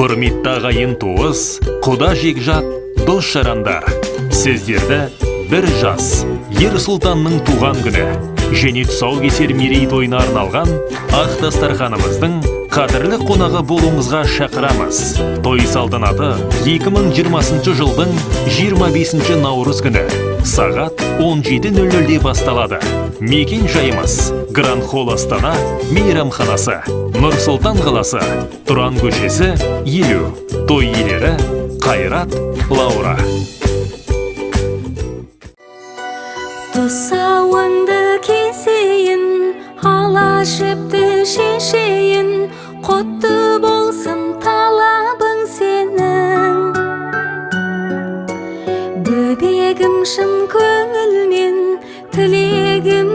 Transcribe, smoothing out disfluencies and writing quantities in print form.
Құрметті ағайын туыс, құда жекжат, дос жарандар. Сіздерді бір жас Ер Сұлтанның туған күні және тұсаукесер мерейтойына арналған ақ дастарханымыздың қадірлі қонағы болуыңызға шақырамыз. Той салтанаты 2020 жылдың 25 наурыз күні сағат 17:00-де басталады. Мекен жайымыз Гранд Холл Астана мейрамханасы, Нұр Сұлтан қаласы, Тұран көшесі 50. Той иелері Қайрат, Лаура. Тұсауыңды кесейін, ала жіпті шешейін, құтты болсын талабың сенің. Бөбегім шын көңілмен, тілегім